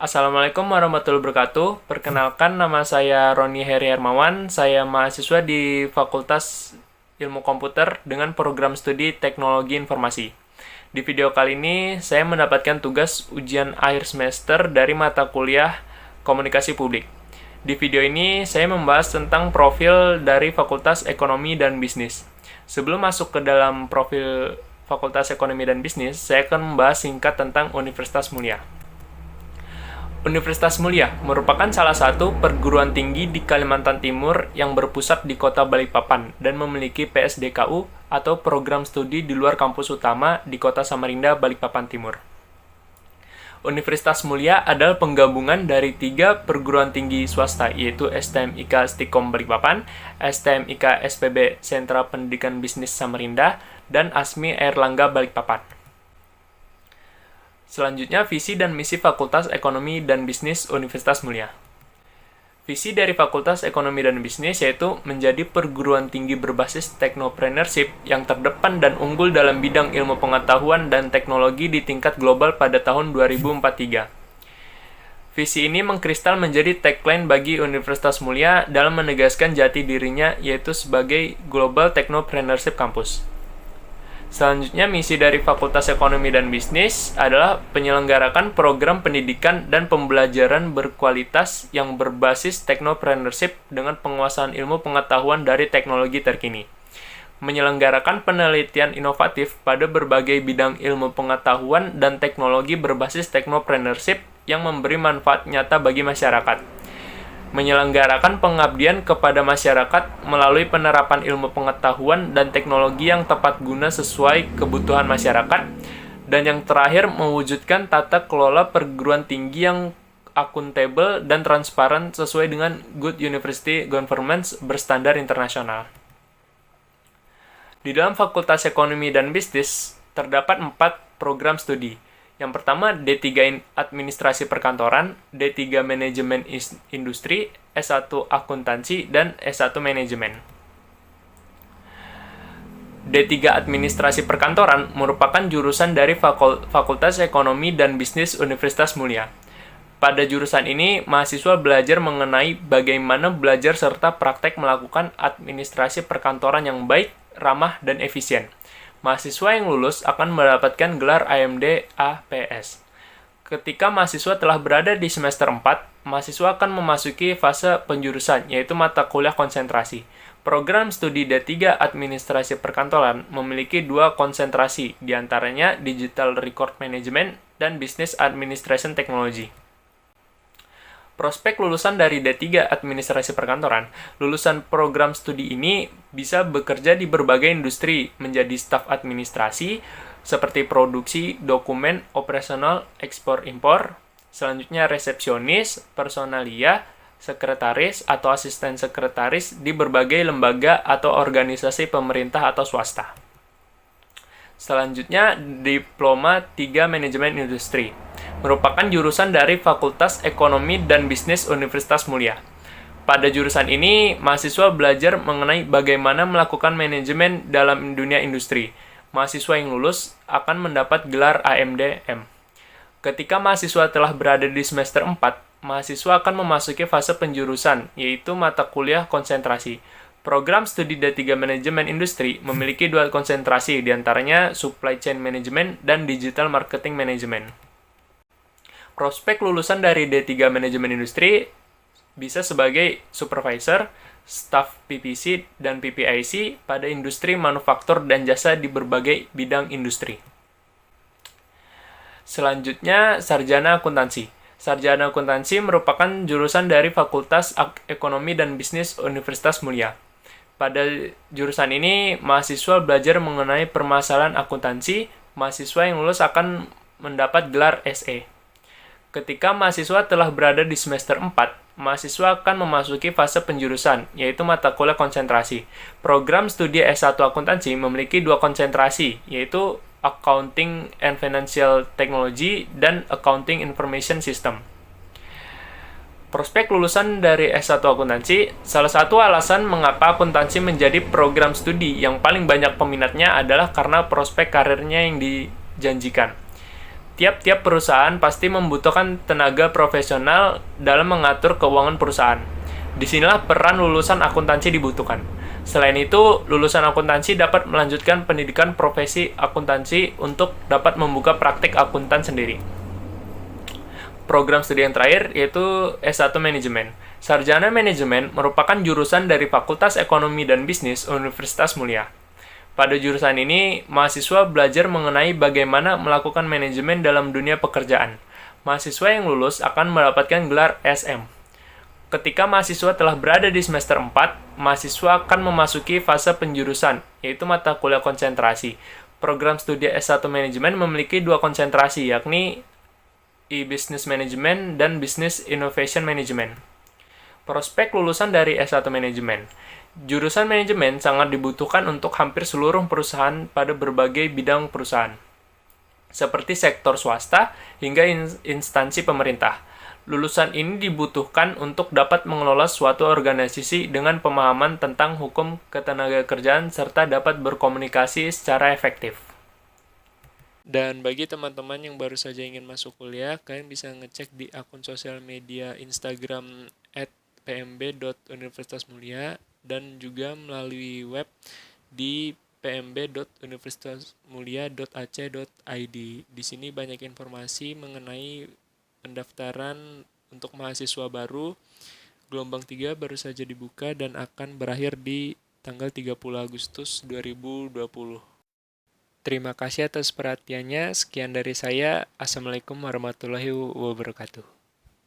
Assalamualaikum warahmatullahi wabarakatuh. Perkenalkan, nama saya Roni Heri Hermawan. Saya mahasiswa di Fakultas Ilmu Komputer dengan program studi Teknologi Informasi. Di video kali ini, saya mendapatkan tugas ujian akhir semester dari mata kuliah Komunikasi Publik. Di video ini, saya membahas tentang profil dari Fakultas Ekonomi dan Bisnis. Sebelum masuk ke dalam profil Fakultas Ekonomi dan Bisnis, saya akan membahas singkat tentang Universitas Mulia. Universitas Mulia merupakan salah satu perguruan tinggi di Kalimantan Timur yang berpusat di kota Balikpapan dan memiliki PSDKU atau program studi di luar kampus utama di kota Samarinda, Balikpapan Timur. Universitas Mulia adalah penggabungan dari 3 perguruan tinggi swasta, yaitu STMIK Stikom Balikpapan, STMIK SPB Sentra Pendidikan Bisnis Samarinda, dan ASMI Airlangga Balikpapan. Selanjutnya, visi dan misi Fakultas Ekonomi dan Bisnis Universitas Mulia. Visi dari Fakultas Ekonomi dan Bisnis yaitu menjadi perguruan tinggi berbasis technopreneurship yang terdepan dan unggul dalam bidang ilmu pengetahuan dan teknologi di tingkat global pada tahun 2043. Visi ini mengkristal menjadi tagline bagi Universitas Mulia dalam menegaskan jati dirinya yaitu sebagai Global Technopreneurship Campus. Selanjutnya, misi dari Fakultas Ekonomi dan Bisnis adalah penyelenggarakan program pendidikan dan pembelajaran berkualitas yang berbasis technopreneurship dengan penguasaan ilmu pengetahuan dari teknologi terkini. Menyelenggarakan penelitian inovatif pada berbagai bidang ilmu pengetahuan dan teknologi berbasis technopreneurship yang memberi manfaat nyata bagi masyarakat. Menyelenggarakan pengabdian kepada masyarakat melalui penerapan ilmu pengetahuan dan teknologi yang tepat guna sesuai kebutuhan masyarakat, dan yang terakhir mewujudkan tata kelola perguruan tinggi yang akuntabel dan transparan sesuai dengan Good University Governance berstandar internasional. Di dalam Fakultas Ekonomi dan Bisnis terdapat 4 program studi. Yang pertama, D3 Administrasi Perkantoran, D3 Manajemen Industri, S1 Akuntansi, dan S1 Manajemen. D3 Administrasi Perkantoran merupakan jurusan dari Fakultas Ekonomi dan Bisnis Universitas Mulia. Pada jurusan ini, mahasiswa belajar mengenai bagaimana belajar serta praktek melakukan administrasi perkantoran yang baik, ramah, dan efisien. Mahasiswa yang lulus akan mendapatkan gelar AMD APS. Ketika mahasiswa telah berada di semester 4, mahasiswa akan memasuki fase penjurusan, yaitu mata kuliah konsentrasi. Program studi D3 Administrasi Perkantoran memiliki 2 konsentrasi, diantaranya Digital Record Management dan Business Administration Technology. Prospek lulusan dari D3 Administrasi Perkantoran, lulusan program studi ini bisa bekerja di berbagai industri menjadi staf administrasi seperti produksi, dokumen, operasional, ekspor-impor, selanjutnya resepsionis, personalia, sekretaris atau asisten sekretaris di berbagai lembaga atau organisasi pemerintah atau swasta. Selanjutnya, Diploma 3 Manajemen Industri merupakan jurusan dari Fakultas Ekonomi dan Bisnis Universitas Mulia. Pada jurusan ini, mahasiswa belajar mengenai bagaimana melakukan manajemen dalam dunia industri. Mahasiswa yang lulus akan mendapat gelar AMDM. Ketika mahasiswa telah berada di semester 4, mahasiswa akan memasuki fase penjurusan, yaitu mata kuliah konsentrasi. Program studi D3 Manajemen Industri memiliki 2 konsentrasi, diantaranya Supply Chain Management dan Digital Marketing Management. Prospek lulusan dari D3 Manajemen Industri bisa sebagai supervisor, staf PPC, dan PPIC pada industri manufaktur dan jasa di berbagai bidang industri. Selanjutnya, Sarjana Akuntansi. Sarjana Akuntansi merupakan jurusan dari Fakultas Ekonomi dan Bisnis Universitas Mulia. Pada jurusan ini, mahasiswa belajar mengenai permasalahan akuntansi. Mahasiswa yang lulus akan mendapat gelar SE. Ketika mahasiswa telah berada di semester 4, mahasiswa akan memasuki fase penjurusan, yaitu mata kuliah konsentrasi. Program studi S1 Akuntansi memiliki 2 konsentrasi, yaitu Accounting and Financial Technology dan Accounting Information System. Prospek lulusan dari S1 Akuntansi, salah satu alasan mengapa akuntansi menjadi program studi yang paling banyak peminatnya adalah karena prospek karirnya yang dijanjikan. Tiap-tiap perusahaan pasti membutuhkan tenaga profesional dalam mengatur keuangan perusahaan. Disinilah peran lulusan akuntansi dibutuhkan. Selain itu, lulusan akuntansi dapat melanjutkan pendidikan profesi akuntansi untuk dapat membuka praktik akuntan sendiri. Program studi yang terakhir yaitu S1 Manajemen. Sarjana Manajemen merupakan jurusan dari Fakultas Ekonomi dan Bisnis Universitas Mulia. Pada jurusan ini, mahasiswa belajar mengenai bagaimana melakukan manajemen dalam dunia pekerjaan. Mahasiswa yang lulus akan mendapatkan gelar SM. Ketika mahasiswa telah berada di semester 4, mahasiswa akan memasuki fase penjurusan, yaitu mata kuliah konsentrasi. Program studi S1 Manajemen memiliki dua konsentrasi, yakni e-Business Management dan Business Innovation Management. Prospek lulusan dari S1 Manajemen. Jurusan manajemen sangat dibutuhkan untuk hampir seluruh perusahaan pada berbagai bidang perusahaan, seperti sektor swasta hingga instansi pemerintah. Lulusan ini dibutuhkan untuk dapat mengelola suatu organisasi dengan pemahaman tentang hukum ketenagakerjaan serta dapat berkomunikasi secara efektif. Dan bagi teman-teman yang baru saja ingin masuk kuliah, kalian bisa ngecek di akun sosial media Instagram @pmb.universitasmulia dan juga melalui web di pmb.universitasmulia.ac.id. Di sini banyak informasi mengenai pendaftaran untuk mahasiswa baru. Gelombang 3 baru saja dibuka dan akan berakhir di tanggal 30 Agustus 2020. Terima kasih atas perhatiannya. Sekian dari saya. Assalamualaikum warahmatullahi wabarakatuh.